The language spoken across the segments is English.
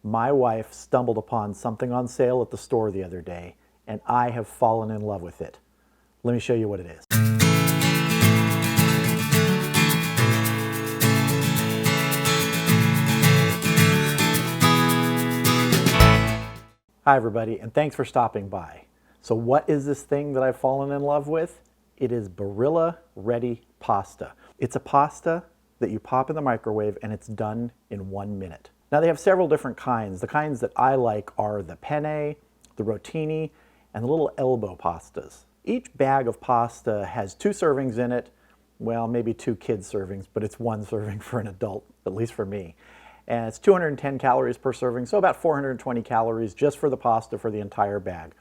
My wife stumbled upon something on sale at the store the other day, and I have fallen in love with it. Let me show you what it is. Hi everybody, and thanks for stopping by. So what is this thing that I've fallen in love with? It is Barilla Ready Pasta. It's a pasta that you pop in the microwave and it's done in 1 minute. Now they have several different kinds. The kinds that I like are the penne, the rotini, and the little elbow pastas. Each bag of pasta has 2 servings in it. Well, maybe 2 kids servings, but it's 1 serving for an adult, at least for me. And it's 210 calories per serving, so about 420 calories just for the pasta for the entire bag.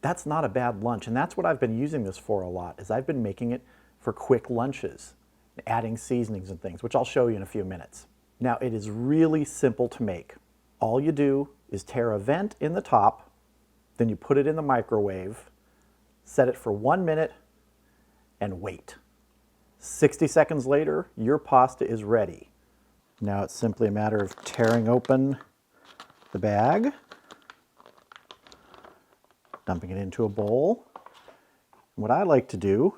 That's not a bad lunch, and that's what I've been using this for a lot, is I've been making it for quick lunches, adding seasonings and things, which I'll show you in a few minutes. Now, it is really simple to make. All you do is tear a vent in the top, then you put it in the microwave, set it for 1 minute, and wait. 60 seconds later, your pasta is ready. Now it's simply a matter of tearing open the bag, dumping it into a bowl. And what I like to do,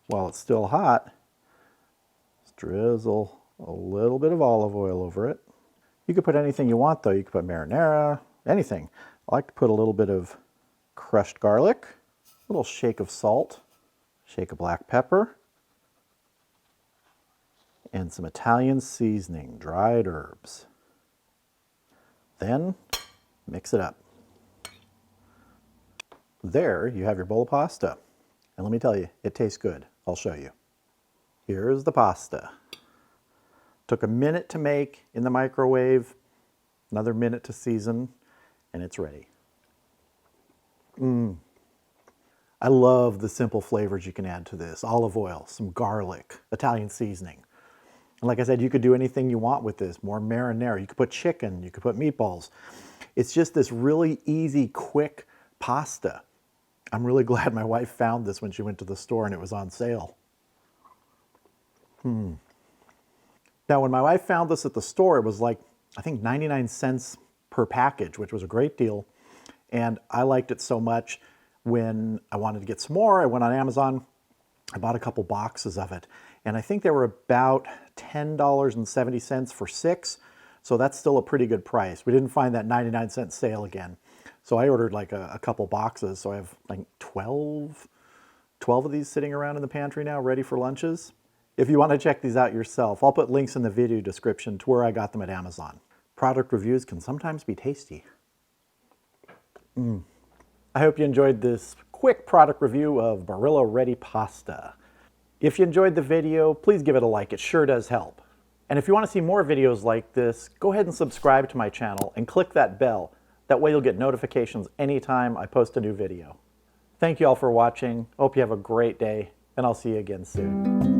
while it's still hot, is drizzle a little bit of olive oil over it. You could put anything you want though. You could put marinara, anything. I like to put a little bit of crushed garlic, a little shake of salt, shake of black pepper, and some Italian seasoning, dried herbs. Then mix it up. There you have your bowl of pasta. And let me tell you, it tastes good. I'll show you. Here's the pasta. Took a minute to make in the microwave, another minute to season, and it's ready. I love the simple flavors you can add to this. Olive oil, some garlic, Italian seasoning. And like I said, you could do anything you want with this. More marinara. You could put chicken. You could put meatballs. It's just this really easy, quick pasta. I'm really glad my wife found this when she went to the store and it was on sale. Now, when my wife found this at the store, it was like, I think 99 cents per package, which was a great deal. And I liked it so much, when I wanted to get some more, I went on Amazon. I bought a couple boxes of it. And I think they were about $10.70 for 6. So that's still a pretty good price. We didn't find that 99-cent sale again. So I ordered like a couple boxes. So I have like 12 of these sitting around in the pantry now, ready for lunches. If you want to check these out yourself, I'll put links in the video description to where I got them at Amazon. Product reviews can sometimes be tasty. I hope you enjoyed this quick product review of Barilla Ready Pasta. If you enjoyed the video, please give it a like. It sure does help. And if you want to see more videos like this, go ahead and subscribe to my channel and click that bell. That way you'll get notifications anytime I post a new video. Thank you all for watching. Hope you have a great day, and I'll see you again soon.